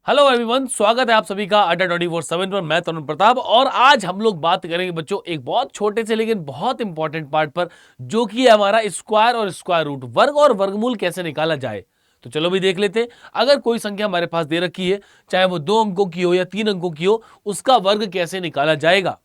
Hello everyone, स्वागत है आप सभी का अड्डा 24/7 पर। मैं तरुण प्रताप और आज हम लोग बात करेंगे बच्चों एक बहुत छोटे से लेकिन बहुत इंपॉर्टेंट पार्ट पर, जो कि है हमारा स्क्वायर और स्क्वायर रूट, वर्ग और वर्गमूल कैसे निकाला जाए। तो चलो भी देख लेते हैं। अगर कोई संख्या हमारे पास दे रखी है, चाहे वो 2 अंकों की हो या 3 अंकों की हो, उसका वर्ग कैसे निकाला जाएगा।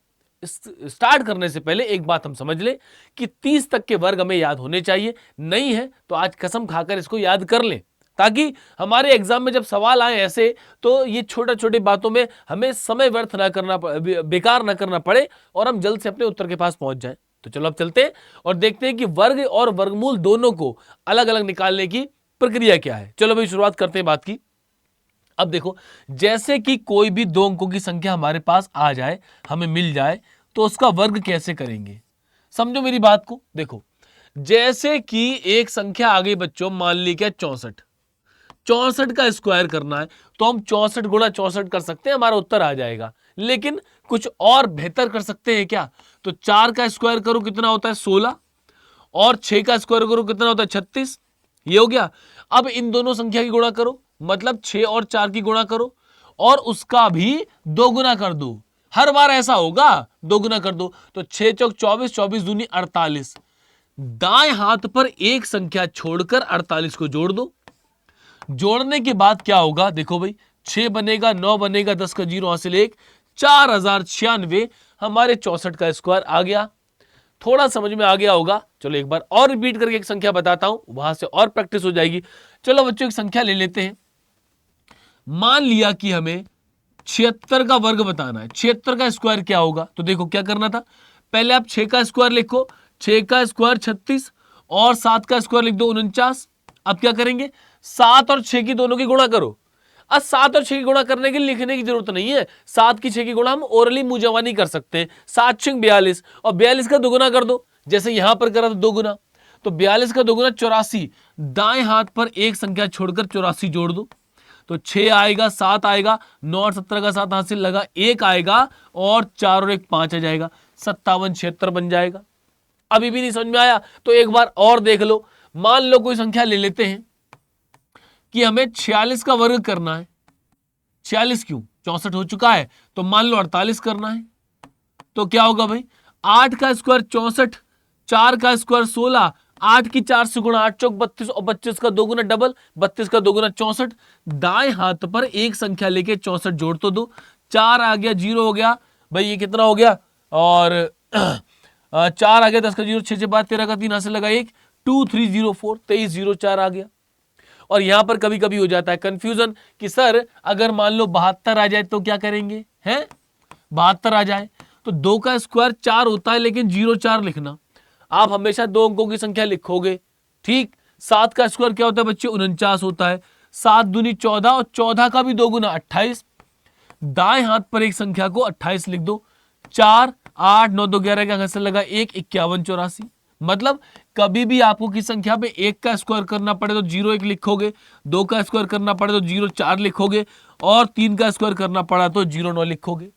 स्टार्ट करने से पहले एक बात हम समझ लें कि 30 तक के वर्ग हमें याद होने चाहिए। नहीं है तो आज कसम खाकर इसको याद कर लें, ताकि हमारे एग्जाम में जब सवाल आए ऐसे, तो ये छोटे छोटे बातों में हमें समय व्यर्थ ना करना, बेकार ना करना पड़े और हम जल्द से अपने उत्तर के पास पहुंच जाएं। तो चलो अब चलते हैं और देखते हैं कि वर्ग और वर्गमूल दोनों को अलग अलग निकालने की प्रक्रिया क्या है। चलो भाई शुरुआत करते हैं बात की। अब देखो, जैसे कि कोई भी 2 अंकों की संख्या हमारे पास आ जाए, हमें मिल जाए, तो उसका वर्ग कैसे करेंगे। समझो मेरी बात को। देखो, जैसे कि एक संख्या आ गई बच्चों, मान ली क्या 64। 64 का स्क्वायर करना है तो हम 64 गुणा 64 कर सकते हैं, हमारा उत्तर आ जाएगा। लेकिन कुछ और बेहतर कर सकते हैं क्या? तो 4 का स्क्वायर करो कितना होता है 16, और 6 का स्क्वायर करो कितना होता है 36। ये हो गया। अब इन दोनों संख्या की गुणा करो, मतलब 6 और 4 की गुणा करो और उसका भी 2 गुना कर दो। हर बार ऐसा होगा, 2 गुना कर दो तो 6 चौक 24, 24 दूनी 48। दाएं हाथ पर एक संख्या छोड़कर 48 को जोड़ दो। जोड़ने के बाद क्या होगा देखो भाई, 6 बनेगा, 9 बनेगा, 10 का जीरो हासिल 1, 4096 हमारे 64 का स्क्वायर आ गया। थोड़ा समझ में आ गया होगा। चलो एक बार और रिपीट करके एक संख्या बताता हूं, वहां से और प्रैक्टिस हो जाएगी। चलो बच्चों एक संख्या ले लेते हैं। मान लिया कि हमें 76 का वर्ग बताना है। 76 का स्क्वायर क्या होगा? तो देखो क्या करना था, पहले आप 6 का स्क्वायर लिखो, 6 का स्क्वायर 36 और 7 का स्क्वायर लिख दो 49। अब क्या करेंगे, 7 और 6 की दोनों की गुणा करो। अब 7 और 6 की गुणा करने के लिए लिखने की जरूरत नहीं है, 7 की 6 की गुणा हम ओरली मुंह जवानी कर सकते हैं। 7 6 42 और 42 का दोगुना कर दो, जैसे यहां पर करा था 2 गुना, तो 42 का दोगुना 84। दाएं हाथ पर एक संख्या छोड़कर 84 जोड़ दो, तो 6 आएगा, 7 आएगा, 9 और 17 का 7 हासिल लगा, 1 आएगा और 4 और 1 5 आ जाएगा, 57 76 बन जाएगा। अभी भी नहीं समझ में आया तो एक बार और देख लो। मान लो कोई संख्या ले लेते हैं कि हमें 46 का वर्ग करना है। 46 क्यों, 64 हो चुका है, तो मान लो 48 करना है। तो क्या होगा भाई, 8 का स्क्वायर 64, 4 का स्क्वायर 16, 8 की 4 से गुणा 8 चौक 32 और 25 का 2 गुना डबल, 32 का 2 गुना 64। दाएं हाथ पर एक संख्या लेके 64 जोड़ तो दो, 4 आ गया, 0 हो गया भाई, ये कितना हो गया, और 4 आ गया, 10 का 0, 6 से 5 13 का 3 हासिल लगा 1, 2304 2304 आ गया। और यहां पर कभी कभी हो जाता है कंफ्यूजन कि सर अगर मान लो 72 आ जाए तो क्या करेंगे, हैं 72 आ जाए तो 2 का स्क्वायर 4 होता है, लेकिन 04 लिखना। आप हमेशा 2 अंकों की संख्या लिखोगे, ठीक। 7 का स्क्वायर क्या होता है बच्चे, 49 होता है। 7 दूनी 14 और 14 का भी 2 गुना 28। दाएं हाथ पर एक संख्या को 28 लिख दो, 4 8 9 2 11 का घंसा लगा 1 51 84। मतलब कभी भी आपको किस संख्या पे 1 का स्क्वायर करना पड़े तो 0 1 लिखोगे, 2 का स्क्वायर करना पड़े तो 0 4 लिखोगे, और 3 का स्क्वायर करना पड़ा तो 0 9 लिखोगे।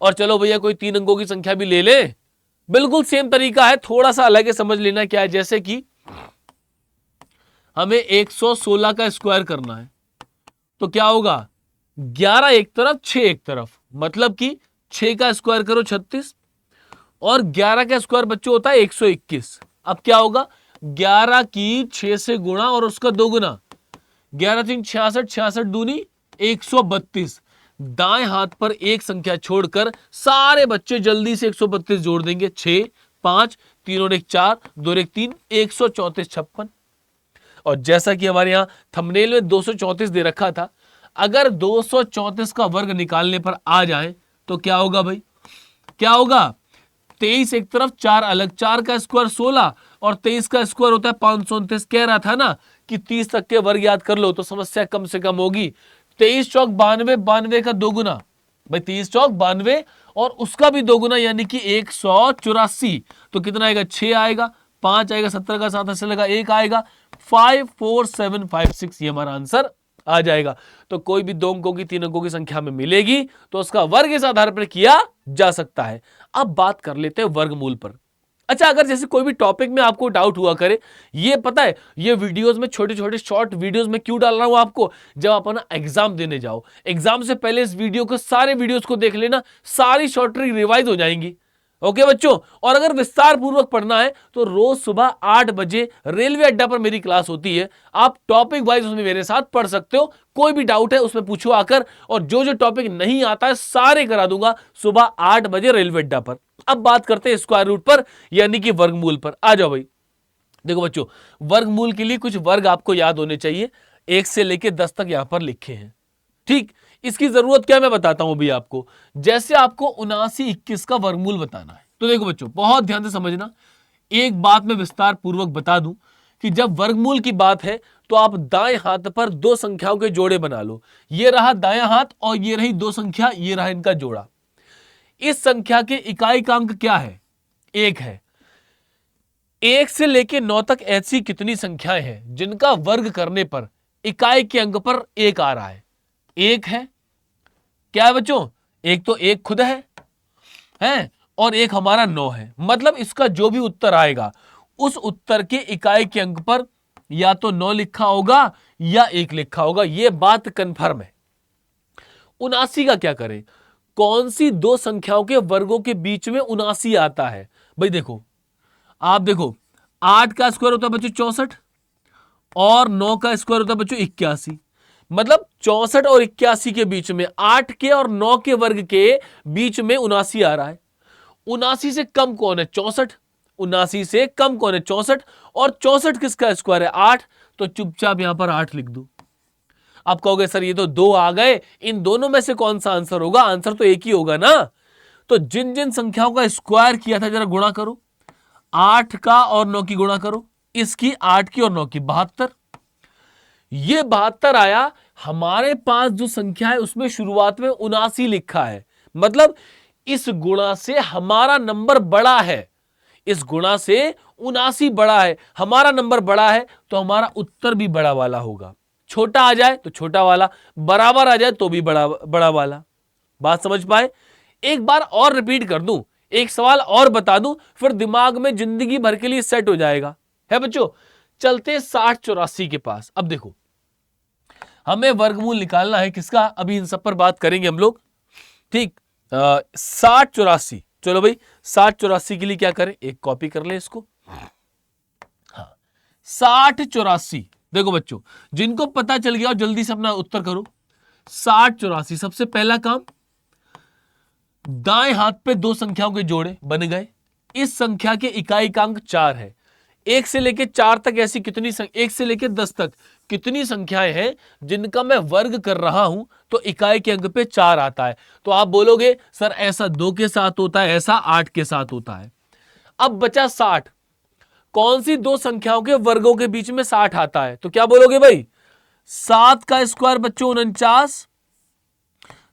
और चलो भैया कोई 3 अंकों की संख्या भी ले ले, बिल्कुल सेम तरीका है, थोड़ा सा अलग है, समझ लेना क्या है। जैसे कि हमें 116 का स्क्वायर करना है, तो क्या होगा, 11 एक तरफ 6 एक तरफ, मतलब कि 6 का स्क्वायर करो 36 और 11 का स्क्वायर बच्चों होता है 121। अब क्या होगा, 11 की 6 से गुणा और उसका 2 गुना, 11 3 66, 66 दूनी 132। दाएं हाथ पर एक संख्या छोड़कर सारे बच्चे जल्दी से 132 जोड़ देंगे, 6 5 3 और 1 4 2 और 1 3, 134 56। और जैसा कि हमारे यहां थंबनेल में 234 दे रखा था, अगर 234 का वर्ग निकालने पर आ जाए तो क्या होगा भाई, क्या होगा, 23 एक तरफ 4 अलग, 4 का स्क्वायर 16 और 23 का स्क्वायर होता है 529। कह रहा था ना कि 30 तक के वर्ग याद कर लो तो समस्या कम से कम होगी। 23 चौक 92, 92 का 2 गुना भाई, 23 चौक 92 और उसका भी 2 गुना यानी कि 184। तो कितना आएगा, 6 आएगा, 5 आएगा, 17 का 7 ऐसे लगा 1 आएगा, 54756 ये हमारा आंसर आ जाएगा। तो कोई भी 2 अंकों की 3 अंकों की संख्या में मिलेगी तो उसका वर्ग इस आधार पर किया जा सकता है। अब बात कर लेते हैं वर्गमूल पर। अच्छा, अगर जैसे कोई भी टॉपिक में आपको डाउट हुआ करे, ये पता है ये वीडियोस में छोटे छोटे शॉर्ट वीडियोस में क्यों डाल रहा हूं आपको, जब आप अपना एग्जाम देने जाओ, एग्जाम से पहले इस वीडियो को सारे वीडियोस को देख लेना, सारी शॉर्ट ट्रिक रिवाइज हो जाएंगी। ओके बच्चों, और अगर विस्तार पूर्वक पढ़ना है तो रोज सुबह 8 बजे रेलवे अड्डा पर मेरी क्लास होती है, आप टॉपिक वाइज उसमें मेरे साथ पढ़ सकते हो, कोई भी डाउट है उसमें पूछो आकर, और जो जो टॉपिक नहीं आता है सारे करा दूंगा सुबह 8 बजे रेलवे अड्डा पर। अब बात करते हैं स्क्वायर रूट पर, यानी कि वर्गमूल पर। आ जाओ भाई, देखो बच्चों, वर्गमूल के लिए कुछ वर्ग आपको याद होने चाहिए, 1 से लेकर 10 तक यहां पर लिखे हैं। ठीक, इसकी जरूरत क्या मैं बताता हूं अभी आपको। जैसे आपको 79 21 का वर्गमूल बताना है, तो देखो बच्चों बहुत ध्यान से समझना, एक बात मैं विस्तार पूर्वक बता दूं कि जब वर्गमूल की बात है तो आप दाएं हाथ पर दो संख्याओं के जोड़े बना लो। ये रहा दायां हाथ और ये रही दो संख्या, ये रहा इनका जोड़ा। इस संख्या के इकाई का अंक क्या है? 1 है। 1 से लेकर 9 तक ऐसी कितनी संख्याएं हैं जिनका वर्ग करने पर इकाई के अंक पर 1 आ रहा है? 1 है। क्या है बच्चों? एक तो 1 खुद है और एक हमारा 9 है। मतलब इसका जो भी उत्तर आएगा उस उत्तर के इकाई के अंक पर या तो 9 लिखा होगा या 1 लिखा होगा, यह बात कंफर्म है। 79 का क्या करें? कौन सी दो संख्याओं के वर्गों के बीच में 79 आता है? भाई देखो, आप देखो, 8 का स्क्वायर होता है बच्चों 64 और 9 का स्क्वायर होता है बच्चों 81। मतलब 64 और 81 के बीच में, 8 के और 9 के वर्ग के बीच में 79 आ रहा है। 79 से कम कौन है? 64। 79 से कम कौन है? 64। और 64 किसका स्क्वायर है? 8। तो चुपचाप यहां पर 8 लिख दो। आप कहोगे सर ये तो 2 आ गए, इन दोनों में से कौन सा आंसर होगा? आंसर तो एक ही होगा ना। तो जिन जिन संख्याओं का स्क्वायर किया था जरा गुणा करो, 8 का और 9 की गुणा करो, इसकी 8 की और 9 की 72। ये 72 आया। हमारे पास जो संख्या है उसमें शुरुआत में 79 लिखा है, मतलब इस गुणा से हमारा नंबर बड़ा है। इस गुणा से 79 बड़ा है, हमारा नंबर बड़ा है, तो हमारा उत्तर भी बड़ा वाला होगा। छोटा आ जाए तो छोटा वाला, बराबर आ जाए तो भी बड़ा वाला। बात समझ पाए? एक बार और रिपीट कर दूं, एक सवाल और बता दूं, फिर दिमाग में जिंदगी भर के लिए सेट हो जाएगा। है बच्चों, चलते 60 84 के पास। अब देखो, हमें वर्गमूल निकालना है किसका? अभी इन सब पर बात करेंगे हम लोग। ठीक, 60 84। चलो भाई, 60 84 के लिए क्या करें? एक कॉपी कर ले इसको। हाँ, 60 84। देखो बच्चों, जिनको पता चल गया जल्दी से अपना उत्तर करो। 60 84, सबसे पहला काम, दाएं हाथ पे दो संख्याओं के जोड़े बन गए। इस संख्या के इकाई का अंक 4 है। 1 से लेकर 4 तक ऐसी कितनी 1 से लेकर 10 तक कितनी संख्याएं हैं जिनका मैं वर्ग कर रहा हूं तो इकाई के अंक पे 4 आता है? तो आप बोलोगे सर ऐसा 2 के साथ होता है, ऐसा 8 के साथ होता है। अब बचा 60। कौन सी दो संख्याओं के वर्गों के बीच में 60 आता है? तो क्या बोलोगे भाई? 7 का स्क्वायर बच्चों 49,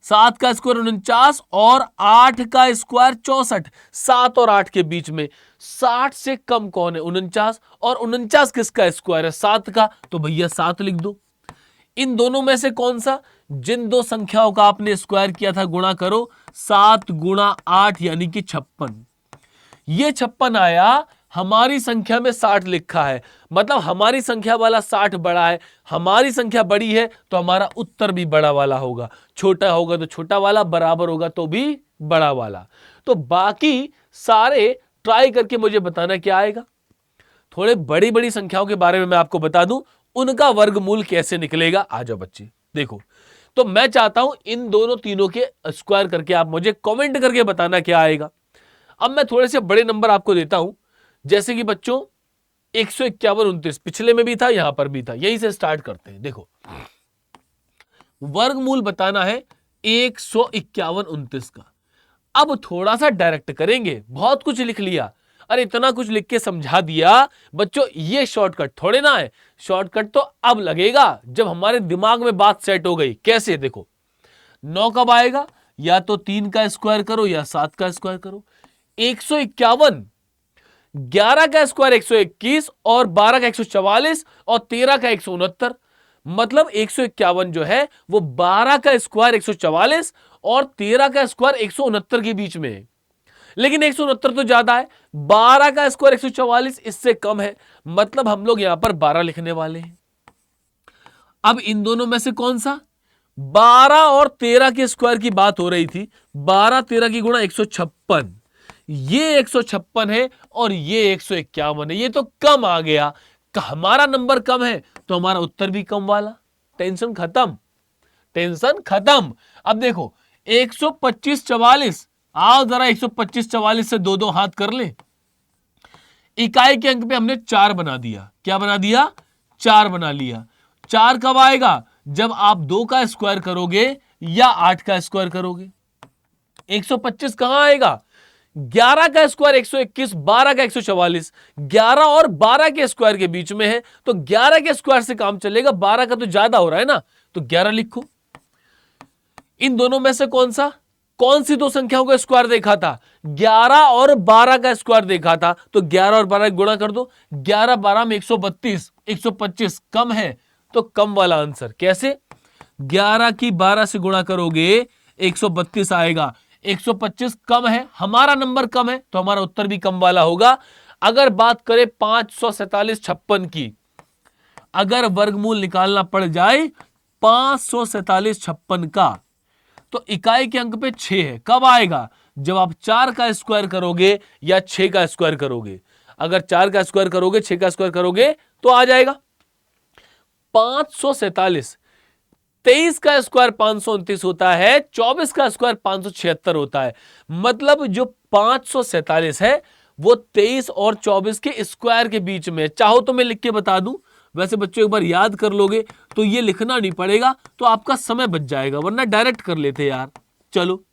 7 का स्क्वायर 49 और 8 का स्क्वायर 64। 7 और 8 के बीच में 60 से कम कौन है? 49। और 49 किसका स्क्वायर है? 7 का। तो भैया 7 लिख दो। इन दोनों में से कौन सा? जिन दो संख्याओं का आपने स्क्वायर किया था गुणा करो, 7 गुणा 8 यानी कि 56। ये 56 आया। हमारी संख्या में 60 लिखा है, मतलब हमारी संख्या वाला 60 बड़ा है। हमारी संख्या बड़ी है तो हमारा उत्तर भी बड़ा वाला होगा। छोटा होगा तो छोटा वाला, बराबर होगा तो भी बड़ा वाला। तो बाकी सारे ट्राई करके मुझे बताना क्या आएगा। थोड़े बड़ी बड़ी संख्याओं के बारे में मैं आपको बता दूं, उनका वर्गमूल कैसे निकलेगा। आ जाओ बच्चे, देखो। तो मैं चाहता हूं इन दोनों तीनों के स्क्वायर करके आप मुझे कमेंट करके बताना क्या आएगा। अब मैं थोड़े से बड़े नंबर आपको देता हूं, जैसे कि बच्चों 151 29, पिछले में भी था यहां पर भी था। यहीं से स्टार्ट करते हैं। देखो, वर्गमूल बताना है 151 29 का। अब थोड़ा सा डायरेक्ट करेंगे, बहुत कुछ लिख लिया, अरे इतना कुछ लिख के समझा दिया बच्चों, ये शॉर्टकट थोड़े ना है। शॉर्टकट तो अब लगेगा जब हमारे दिमाग में बात सेट हो गई। कैसे? देखो, 9 कब आएगा? या तो 3 का स्क्वायर करो या 7 का स्क्वायर करो। 151, 11 का स्क्वायर 121 और 12 का 144 और 13 का 169। मतलब 151 जो है वो 12 का स्क्वायर 144 और 13 का स्क्वायर 169 के बीच में है। लेकिन 169 तो ज्यादा है। 12 का स्क्वायर 144, इससे कम है, मतलब हम लोग यहां पर 12 लिखने वाले हैं। अब इन दोनों में से कौन सा, 12 और 13 के स्क्वायर की बात हो रही थी, 12 13 की गुणा 156, ये 156 है और ये 151 है, ये तो कम आ गया। हमारा नंबर कम है तो हमारा उत्तर भी कम वाला। टेंशन खत्म, टेंशन खत्म। अब देखो 125 44, आओ जरा 125 44 से दो दो हाथ कर ले। इकाई के अंक पे हमने 4 बना दिया, क्या बना दिया, 4 बना लिया। 4 कब आएगा, जब आप 2 का स्क्वायर करोगे या 8 का स्क्वायर करोगे। 125 कहां आएगा, 11 का स्क्वायर 121, 12 का 144, 11 और 12 के स्क्वायर के बीच में है, तो 11 के स्क्वायर से काम चलेगा, 12 का तो ज्यादा हो रहा है ना, तो 11 लिखो। इन दोनों में से कौन सी दो संख्याओं का स्क्वायर देखा था, 11 और 12 का स्क्वायर देखा था, तो 11 और 12 गुणा कर दो, 11 12 में 132, 125 कम है, तो कम वाला आंसर। कैसे, 11 की 12 से गुणा करोगे 132 आएगा, 125 कम है, हमारा नंबर कम है, तो हमारा उत्तर भी कम वाला होगा। अगर बात करें 547 56 की, अगर वर्गमूल निकालना पड़ जाए 547 56 का, तो इकाई के अंक पे 6 है, कब आएगा, जब आप 4 का स्क्वायर करोगे या 6 का स्क्वायर करोगे। अगर 4 का स्क्वायर करोगे, 6 का स्क्वायर करोगे तो आ जाएगा 547। 23 का स्क्वायर 529 होता है, 24 का स्क्वायर 576 होता है, मतलब जो 547 है वो 23 और 24 के स्क्वायर के बीच में। चाहो तो मैं लिख के बता दूं, वैसे बच्चों एक बार याद कर लोगे तो ये लिखना नहीं पड़ेगा, तो आपका समय बच जाएगा, वरना डायरेक्ट कर लेते यार। चलो,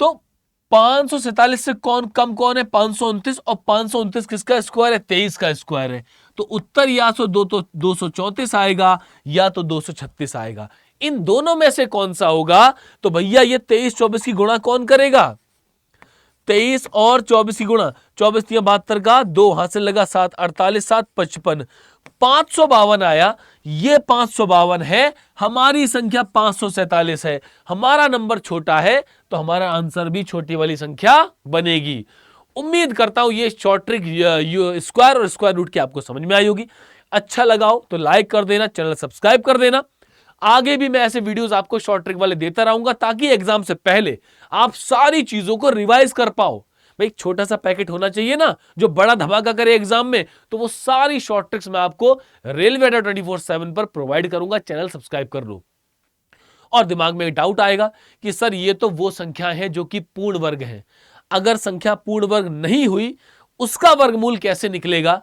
तो 547 से कौन है, 529, और 529 किसका स्क्वायर है, 23 का स्क्वायर है, तो उत्तर या तो 234 आएगा या तो 236 आएगा। इन दोनों में से कौन सा होगा, तो भैया ये 23 24 की गुणा कौन करेगा, 23 और 24 की गुणा, 24 3 72 का 2 हाथ से लगा 7 48 7 55, 552 आया, ये 552 है, हमारी संख्या 547 है, हमारा नंबर छोटा है, तो हमारा आंसर भी छोटी वाली संख्या बनेगी। उम्मीद करता हूं ये शॉर्ट ट्रिक स्क्वायर और स्क्वायर रूट की आपको समझ में आई होगी। अच्छा लगा हो तो लाइक कर देना, चैनल सब्सक्राइब कर देना। आगे भी मैं ऐसे वीडियोस आपको शॉर्ट ट्रिक वाले देता रहूंगा, ताकि एग्जाम से पहले आप सारी चीजों को रिवाइज कर पाओ। भाई एक छोटा सा पैकेट होना चाहिए ना, जो बड़ा धमाका करे एग्जाम में, तो वो सारी शॉर्ट ट्रिक्स मैं आपको रेलवे 24/7 पर प्रोवाइड करूंगा। चैनल सब्सक्राइब कर लो। और दिमाग में एक डाउट आएगा कि सर ये तो वो संख्या है जो कि पूर्ण वर्ग है, अगर संख्या पूर्ण वर्ग नहीं हुई उसका वर्गमूल कैसे निकलेगा।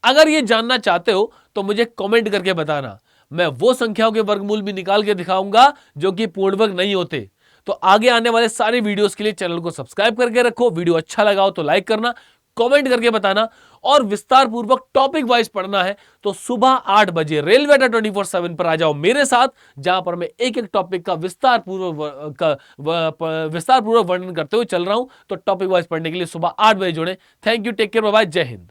अगर ये जानना चाहते हो तो मुझे कमेंट करके बताना, मैं वो संख्याओं के वर्गमूल भी निकाल के दिखाऊंगा जो कि पूर्ण वर्ग नहीं होते। तो आगे आने वाले सारे वीडियोस के लिए चैनल को सब्सक्राइब करके रखो। वीडियो अच्छा लगा हो तो लाइक करना, कमेंट करके बताना, और विस्तार पूर्वक टॉपिक वाइज पढ़ना है तो सुबह 8 बजे रेलवे अड्डा 24/7 पर आ जाओ मेरे साथ, जहां पर मैं एक एक टॉपिक का विस्तार पूर्वक वर्णन करते हुए चल रहा हूं। तो टॉपिक वाइज पढ़ने के लिए सुबह 8 बजे जुड़े। Thank you, take care, bye bye, जय हिंद।